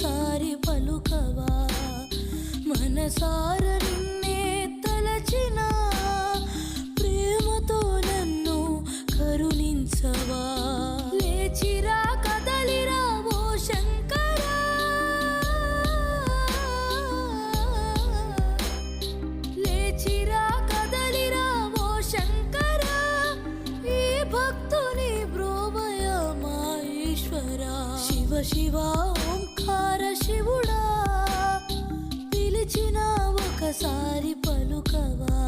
ఒకసారి పలుకవా మనసార నిన్నే తలచిన ప్రేమతో నన్ను కరుణించవా లేచిరా కదలిరా ఓ శంకరా లేచిరా కదలిరా ఓ శంకరా ఈ భక్తుని బ్రోవయ మా ఈశ్వరా శివ శివ ఓంకార శివుడా పిలిచిన ఒకసారి పలుకవా